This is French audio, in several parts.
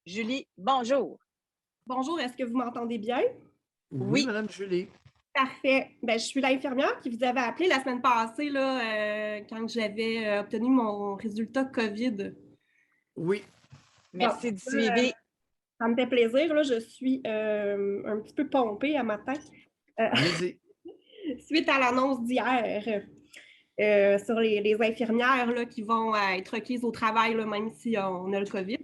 Julie, bonjour. Bonjour, est-ce que vous m'entendez bien? Oui, Madame Julie. Parfait. Ben, je suis l'infirmière qui vous avait appelé la semaine passée là, quand j'avais obtenu mon résultat COVID. Oui. Bon, Merci du là, suivi. ça me fait plaisir. Là, je suis un petit peu pompée à matin Allez-y. suite à l'annonce d'hier sur les infirmières là, qui vont être requises au travail, là, même si on a le COVID.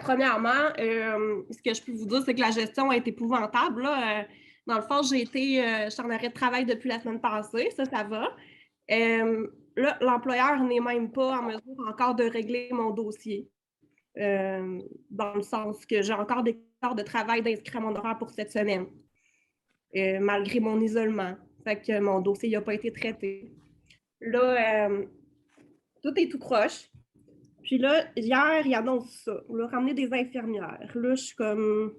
Premièrement, ce que je peux vous dire, c'est que la gestion est épouvantable. Là. Dans le fond, je suis en arrêt de travail depuis la semaine passée, ça va. Là, l'employeur n'est même pas en mesure encore de régler mon dossier, dans le sens que j'ai encore des heures de travail d'inscrire à mon horaire pour cette semaine, malgré mon isolement. Fait que mon dossier n'a pas été traité. Là, tout est tout croche. Puis là, hier, il annonce ça. On a ramené des infirmières. Là, je suis comme.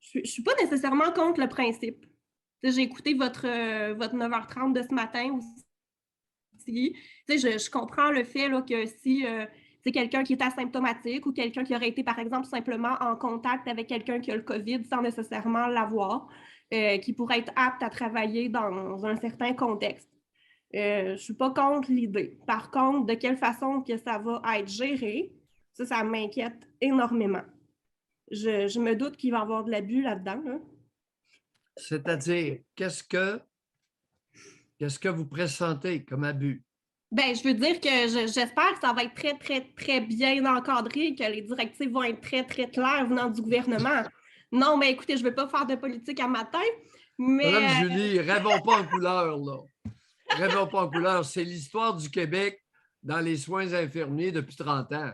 Je suis pas nécessairement contre le principe. J'ai écouté votre 9h30 de ce matin aussi. Je comprends le fait là, que si c'est quelqu'un qui est asymptomatique ou quelqu'un qui aurait été, par exemple, simplement en contact avec quelqu'un qui a le COVID sans nécessairement l'avoir, qui pourrait être apte à travailler dans un certain contexte. Je ne suis pas contre l'idée. Par contre, de quelle façon que ça va être géré, ça m'inquiète énormément. Je me doute qu'il va y avoir de l'abus là-dedans. Là. C'est-à-dire, qu'est-ce que vous pressentez comme abus? Ben, je veux dire que j'espère que ça va être très, très, très bien encadré, que les directives vont être très, très claires venant du gouvernement. Non, mais écoutez, je ne veux pas faire de politique à matin, mais... Madame Julie, rêvons pas en couleur, là. Rêvons pas en couleur. C'est l'histoire du Québec dans les soins infirmiers depuis 30 ans.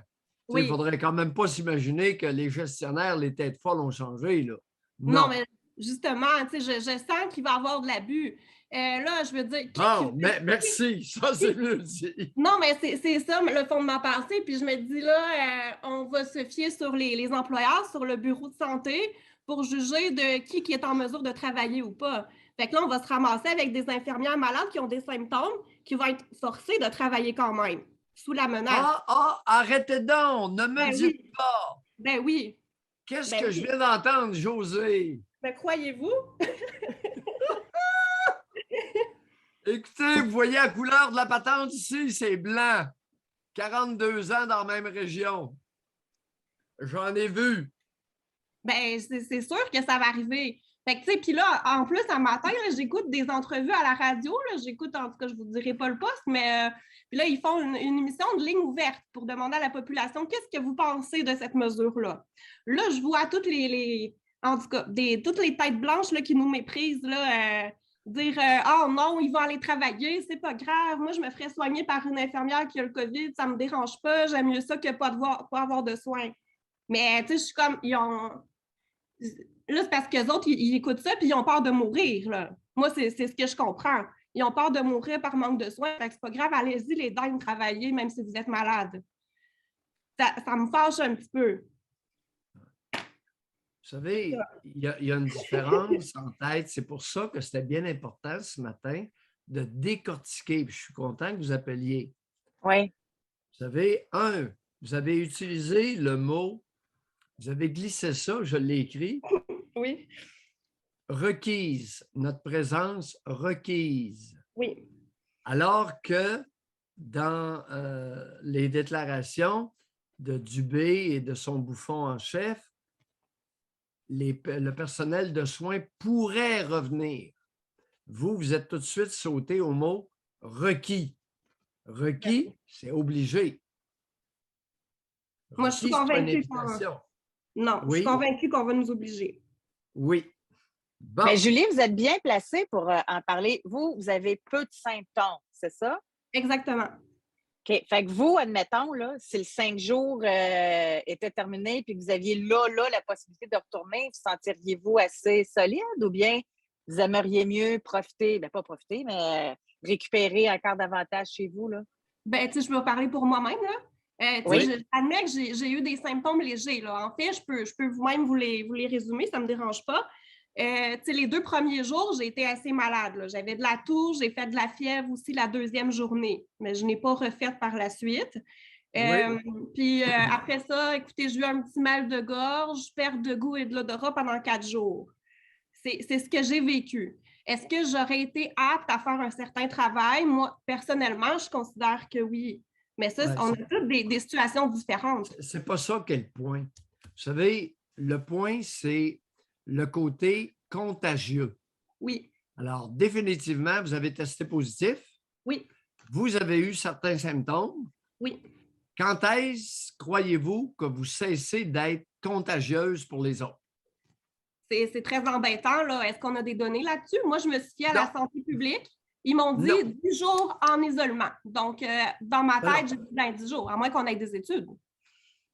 Oui. Il ne faudrait quand même pas s'imaginer que les gestionnaires, les têtes folles ont changé, là. Non, mais justement, je sens qu'il va y avoir de l'abus. Là, je veux dire... Merci, ça c'est mieux dit. Non, mais c'est ça le fond de ma pensée. Puis je me dis là, on va se fier sur les employeurs, sur le bureau de santé pour juger de qui est en mesure de travailler ou pas. Fait que là, on va se ramasser avec des infirmières malades qui ont des symptômes, qui vont être forcées de travailler quand même, sous la menace. Arrêtez donc, ne me dites oui. pas. Ben oui. Qu'est-ce que je viens d'entendre, José? Ben croyez-vous? Écoutez, vous voyez la couleur de la patente ici, c'est blanc. 42 ans dans la même région. J'en ai vu. Ben, c'est sûr que ça va arriver. Fait que, tu sais, puis là, en plus, un matin, j'écoute des entrevues à la radio. J'écoute, en tout cas, je vous dirai pas le poste, mais puis là, ils font une émission de ligne ouverte pour demander à la population qu'est-ce que vous pensez de cette mesure-là. Là, je vois toutes en tout cas, toutes les têtes blanches là, qui nous méprisent, là, dire oh non, ils vont aller travailler, c'est pas grave. Moi, je me ferais soigner par une infirmière qui a le COVID, ça me dérange pas, j'aime mieux ça que pas avoir de soins. Mais, tu sais, je suis comme, là, c'est parce qu'eux autres, ils écoutent ça puis ils ont peur de mourir. Là. Moi, c'est ce que je comprends. Ils ont peur de mourir par manque de soins. Fait que c'est pas grave, allez-y, les dingues, travailler, même si vous êtes malade. Ça me fâche un petit peu. Vous savez, il y a une différence en tête. C'est pour ça que c'était bien important ce matin de décortiquer. Puis je suis content que vous appeliez. Oui. Vous savez, vous avez utilisé le mot, vous avez glissé ça, je l'ai écrit. Oui. Requise, notre présence requise. Oui. Alors que dans les déclarations de Dubé et de son bouffon en chef, le personnel de soins pourrait revenir. Vous êtes tout de suite sauté au mot requis. Requis, c'est obligé. Moi, je suis convaincue Non, oui. je suis convaincue qu'on va nous obliger. Oui. Bon. Mais Julie, vous êtes bien placée pour en parler. Vous avez peu de symptômes, c'est ça? Exactement. OK. Fait que vous, admettons, là, si le 5 jours était terminé puis que vous aviez là la possibilité de retourner, vous sentiriez-vous assez solide ou bien vous aimeriez mieux profiter, pas profiter, mais récupérer encore davantage chez vous, là? Ben, tu sais, je peux parler pour moi-même, là. Oui. J'admets que j'ai eu des symptômes légers, là. En fait, je peux vous-même vous les résumer, ça ne me dérange pas. Les 2 premiers jours, j'ai été assez malade. Là. J'avais de la toux, j'ai fait de la fièvre aussi la 2e journée, mais je n'ai pas refait par la suite. Euh, Puis après ça, écoutez, j'ai eu un petit mal de gorge, perte de goût et de l'odorat pendant 4 jours. C'est ce que j'ai vécu. Est-ce que j'aurais été apte à faire un certain travail? Moi, personnellement, je considère que oui. Mais ça, on a toutes des situations différentes. C'est pas ça qu'est le point. Vous savez, le point, c'est le côté contagieux. Oui. Alors, définitivement, vous avez testé positif. Oui. Vous avez eu certains symptômes. Oui. Quand est-ce, croyez-vous, que vous cessez d'être contagieuse pour les autres? C'est très embêtant, là. Est-ce qu'on a des données là-dessus? Moi, je me suis fiée à la santé publique. Ils m'ont dit 10 jours en isolement. Donc, dans ma tête, j'ai dit 10 jours, à moins qu'on ait des études.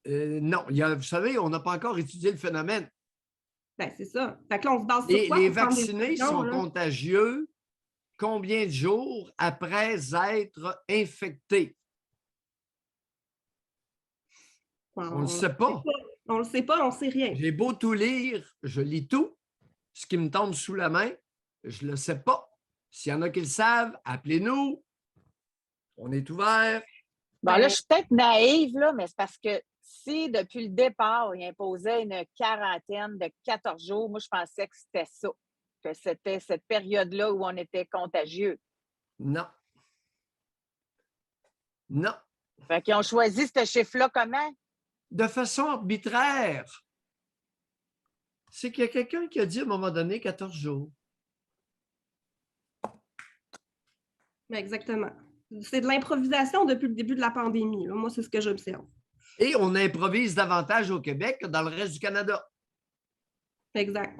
Non, vous savez, on n'a pas encore étudié le phénomène. Ben, c'est ça. Fait que là, on se base sur quoi? Les vaccinés sont contagieux combien de jours après être infectés? On ne le sait pas. On ne le sait pas, on ne sait rien. J'ai beau tout lire, je lis tout. Ce qui me tombe sous la main, je ne le sais pas. S'il y en a qui le savent, appelez-nous. On est ouvert. Bon, là, je suis peut-être naïve, là, mais c'est parce que si depuis le départ, il imposait une quarantaine de 14 jours, moi, je pensais que c'était ça, que c'était cette période-là où on était contagieux. Non. Non. Fait qu'ils ont choisi ce chiffre-là comment? De façon arbitraire. C'est qu'il y a quelqu'un qui a dit à un moment donné 14 jours. Exactement. C'est de l'improvisation depuis le début de la pandémie. Là. Moi, c'est ce que j'observe. Et on improvise davantage au Québec que dans le reste du Canada. Exact.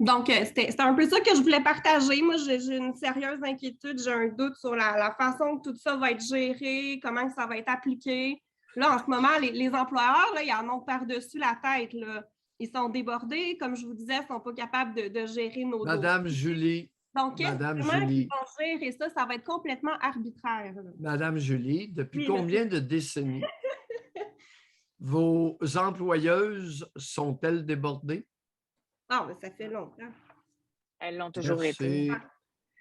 Donc, c'était un peu ça que je voulais partager. Moi, j'ai une sérieuse inquiétude, j'ai un doute sur la façon que tout ça va être géré, comment ça va être appliqué. Là, en ce moment, les employeurs, là, ils en ont par-dessus la tête. Là. Ils sont débordés, comme je vous disais, ils ne sont pas capables de gérer nos Madame dossiers. Julie. Donc, comment ils vont gérer ça? Ça va être complètement arbitraire. Là. Madame Julie, depuis combien de décennies vos employeuses sont-elles débordées? Ah, mais ça fait longtemps. Elles l'ont toujours été.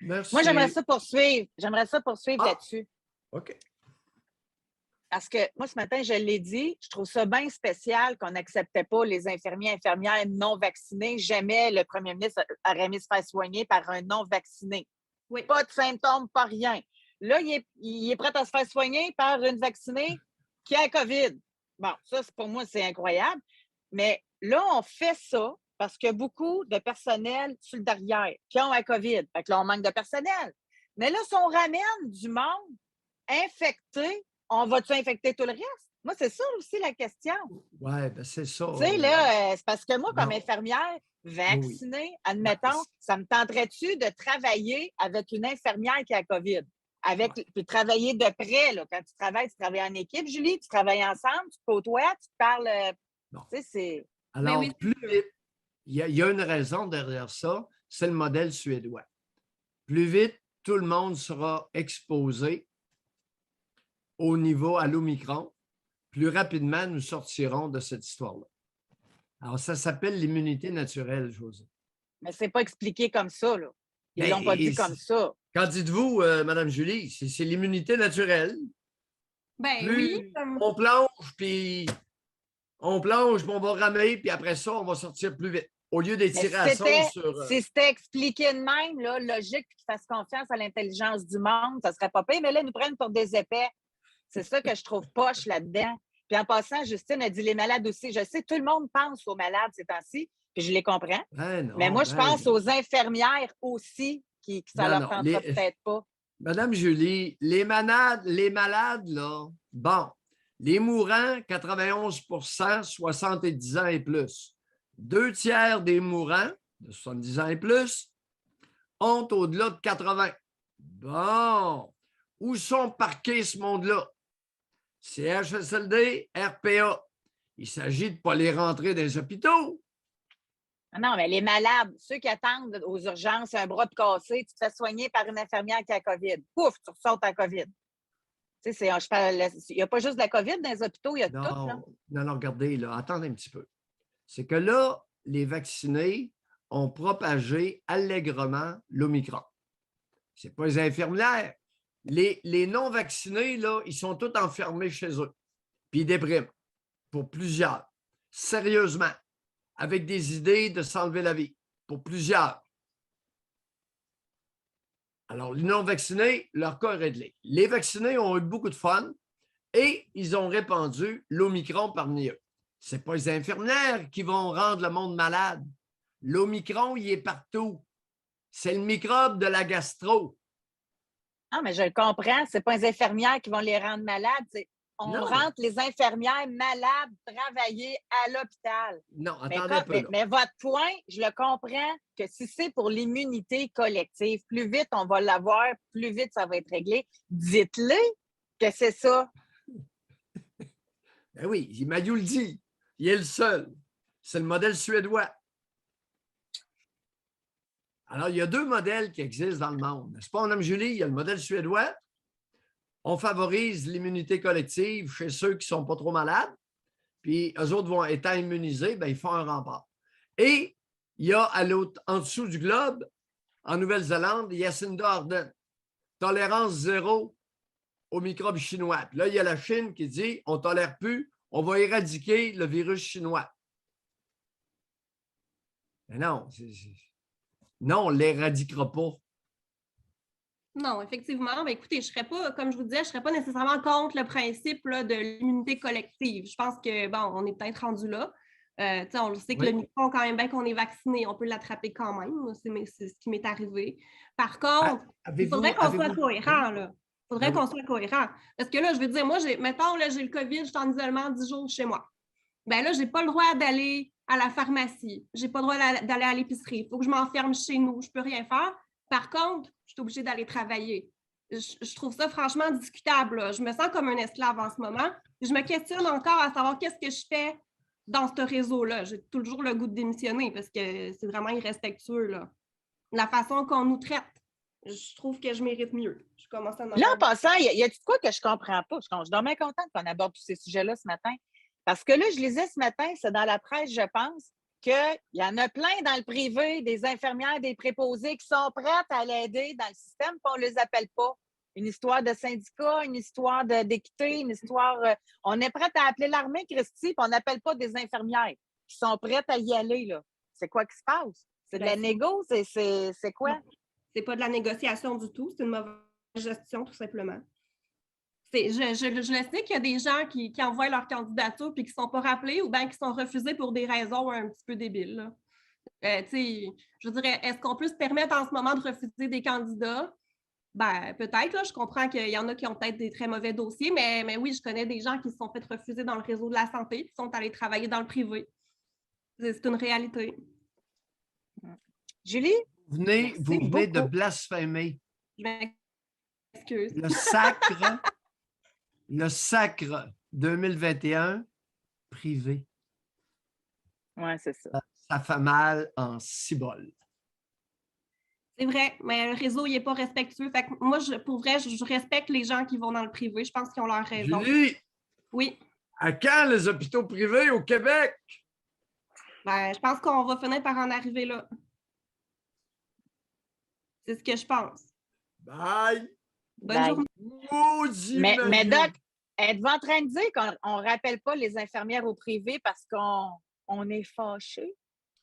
Merci. Moi, j'aimerais ça poursuivre. Là-dessus. OK. Parce que moi, ce matin, je l'ai dit, je trouve ça bien spécial qu'on n'acceptait pas les infirmiers et infirmières non vaccinés. Jamais le premier ministre aurait mis se faire soigner par un non vacciné. Oui. Pas de symptômes, pas rien. Là, il est prêt à se faire soigner par une vaccinée qui a la COVID. Bon, ça, pour moi, c'est incroyable. Mais là, on fait ça parce qu'il y a beaucoup de personnel sur le derrière qui ont la COVID. Fait que là, on manque de personnel. Mais là, si on ramène du monde infecté, on va-tu infecter tout le reste? Moi, c'est ça aussi la question. Oui, bien c'est ça. Tu sais, là, c'est parce que moi, comme infirmière vaccinée, admettons, ça me tenterait-tu de travailler avec une infirmière qui a la COVID? Puis travailler de près, là. Quand tu travailles en équipe, Julie, tu travailles ensemble, tu te côtoies, tu te parles. Tu sais, c'est. Alors, plus vite, il y a une raison derrière ça, c'est le modèle suédois. Plus vite, tout le monde sera exposé au niveau à l'Omicron, plus rapidement nous sortirons de cette histoire-là. Alors, ça s'appelle l'immunité naturelle, Josée. Mais ce n'est pas expliqué comme ça, là. Ils ne l'ont pas dit comme ça. Qu'en dites-vous, Mme Julie? C'est l'immunité naturelle. Ben plus oui. On plonge, puis on va ramer, puis après ça, on va sortir plus vite. Au lieu d'étirer à sauce sur... Si c'était expliqué de même, là, logique, qu'ils fassent confiance à l'intelligence du monde, ça ne serait pas pire, mais là, ils nous prennent pour des épais. C'est ça que je trouve poche là-dedans. Puis en passant, Justine a dit les malades aussi. Je sais, tout le monde pense aux malades ces temps-ci, puis je les comprends. Mais moi, je pense aux infirmières aussi, qui ça leur tentera peut-être pas. Madame Julie, les malades, là, bon, les mourants, 91 70 ans et plus. 2/3 des mourants, de 70 ans et plus, ont au-delà de 80. Bon, où sont parqués ce monde-là? CHSLD, RPA. Il s'agit de ne pas les rentrer dans les hôpitaux. Non, mais les malades, ceux qui attendent aux urgences, un bras de cassé, tu te fais soigner par une infirmière qui a la COVID. Pouf, tu ressors ta COVID. Tu sais, il n'y a pas juste la COVID dans les hôpitaux, il y a tout. Là. Non, regardez, là, attendez un petit peu. C'est que là, les vaccinés ont propagé allègrement l'Omicron. Ce n'est pas les infirmières. Les non-vaccinés, là, ils sont tous enfermés chez eux. Puis ils dépriment pour plusieurs. Sérieusement. Avec des idées de s'enlever la vie. Pour plusieurs. Alors, les non-vaccinés, leur cas est réglé. Les vaccinés ont eu beaucoup de fun et ils ont répandu l'Omicron parmi eux. Ce n'est pas les infirmières qui vont rendre le monde malade. L'Omicron, il est partout. C'est le microbe de la gastro. Non, mais je le comprends. Ce n'est pas les infirmières qui vont les rendre malades. On Non. rentre les infirmières malades travailler à l'hôpital. Non, attendez un peu. Mais votre point, je le comprends que si c'est pour l'immunité collective, plus vite on va l'avoir, plus vite ça va être réglé. Dites-le que c'est ça. Ben oui, Maillot le dit. Il est le seul. C'est le modèle suédois. Alors, il y a 2 modèles qui existent dans le monde. N'est-ce pas, Mme Julie? Il y a le modèle suédois. On favorise l'immunité collective chez ceux qui ne sont pas trop malades. Puis, eux autres vont étant immunisés, ben, ils font un rempart. Et il y a en dessous du globe, en Nouvelle-Zélande, Jacinda Ardern. Tolérance zéro aux microbes chinois. Puis là, il y a la Chine qui dit on ne tolère plus, on va éradiquer le virus chinois. Mais non, non, on ne l'éradiquera pas. Non, effectivement. Mais écoutez, je serais pas, comme je vous disais, je ne serais pas nécessairement contre le principe là, de l'immunité collective. Je pense que, bon, on est peut-être rendu là. On le sait que le micron, quand même, bien qu'on est vacciné, on peut l'attraper quand même. C'est ce qui m'est arrivé. Par contre, il faudrait qu'on soit cohérent, là. Il faudrait qu'on soit cohérent. Parce que là, je veux dire, moi, mettons, là, j'ai le COVID, je suis en isolement 10 jours chez moi. Bien là, je n'ai pas le droit d'aller à la pharmacie. Je n'ai pas le droit d'aller à l'épicerie. Il faut que je m'enferme chez nous. Je ne peux rien faire. Par contre, je suis obligée d'aller travailler. Je trouve ça franchement discutable, là. Je me sens comme un esclave en ce moment. Je me questionne encore à savoir qu'est-ce que je fais dans ce réseau-là. J'ai toujours le goût de démissionner parce que c'est vraiment irrespectueux, là. La façon qu'on nous traite, je trouve que je mérite mieux. Je commence à là, en passant, y a-t-il quoi que je ne comprends pas? Je suis vraiment contente qu'on aborde tous ces sujets-là ce matin. Parce que là, je lisais ce matin, c'est dans la presse, je pense, qu'il y en a plein dans le privé, des infirmières, des préposés qui sont prêtes à l'aider dans le système, puis on ne les appelle pas. Une histoire de syndicat, une histoire d'équité, une histoire... on est prête à appeler l'armée, Christy, puis on n'appelle pas des infirmières qui sont prêtes à y aller, là. C'est quoi qui se passe? C'est de la négo? C'est quoi? C'est pas de la négociation du tout, c'est une mauvaise gestion, tout simplement. Je le sais qu'il y a des gens qui envoient leur candidature puis qui ne sont pas rappelés ou bien qui sont refusés pour des raisons un petit peu débiles. Je dirais, est-ce qu'on peut se permettre en ce moment de refuser des candidats? Ben, peut-être, là, je comprends qu'il y en a qui ont peut-être des très mauvais dossiers, mais oui, je connais des gens qui se sont fait refuser dans le réseau de la santé et qui sont allés travailler dans le privé. C'est une réalité. Julie? Vous venez de blasphémer. Je m'excuse. Le sacre 2021 privé. Oui, c'est ça. Ça fait mal en cibole. C'est vrai, mais le réseau, il n'est pas respectueux. Fait que moi, pour vrai, je respecte les gens qui vont dans le privé. Je pense qu'ils ont leur raison. Julie! Oui. À quand les hôpitaux privés au Québec? Ben, je pense qu'on va finir par en arriver là. C'est ce que je pense. Bye! Bonne journée. Mais Doc, êtes-vous en train de dire qu'on ne rappelle pas les infirmières au privé parce qu'on est fâché?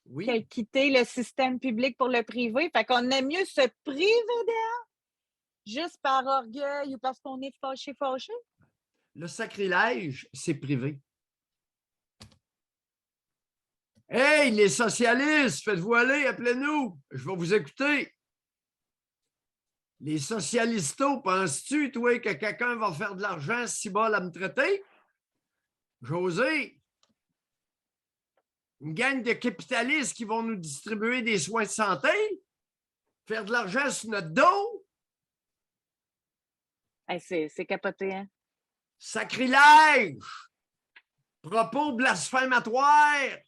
Oui. Qu'elles quitter le système public pour le privé? Fait qu'on aime mieux se priver d'elle juste par orgueil ou parce qu'on est fâché? Le sacrilège, c'est privé. Hey, les socialistes, faites-vous aller, appelez-nous. Je vais vous écouter. Les socialistos, penses-tu, toi, que quelqu'un va faire de l'argent si bas à me traiter? José, une gang de capitalistes qui vont nous distribuer des soins de santé? Faire de l'argent sur notre dos? Hey, c'est capoté, hein? Sacrilège! Propos blasphématoires!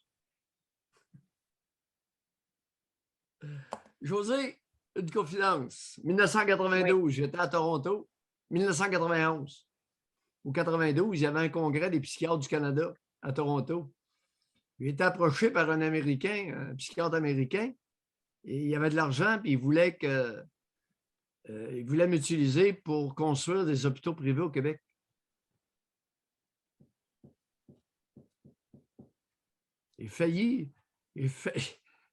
José, une confidence. 1992, j'étais à Toronto. 1991 ou 92, il y avait un congrès des psychiatres du Canada à Toronto. Il était approché par un Américain, un psychiatre américain, et il y avait de l'argent, puis il voulait que il voulait m'utiliser pour construire des hôpitaux privés au Québec. J'ai failli. Je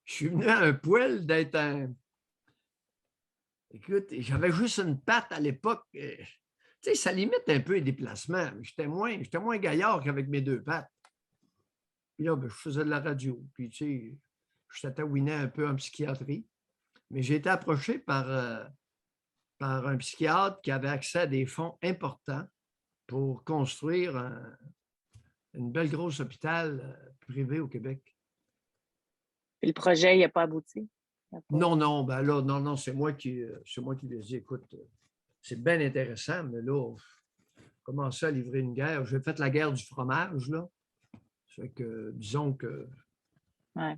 suis venu à un poil d'être un. Écoute, j'avais juste une patte à l'époque. Tu sais, ça limite un peu les déplacements. J'étais moins gaillard qu'avec mes deux pattes. Puis là, ben, je faisais de la radio. Puis, tu sais, je tatouinais un peu en psychiatrie. Mais j'ai été approché par un psychiatre qui avait accès à des fonds importants pour construire une belle grosse hôpital privé au Québec. Puis le projet, il n'a pas abouti? Non, ben là, non, c'est moi qui lui ai dit, écoute, c'est bien intéressant, mais là, commencer à livrer une guerre. J'ai fait la guerre du fromage, là. Ça fait que, disons que Ouais.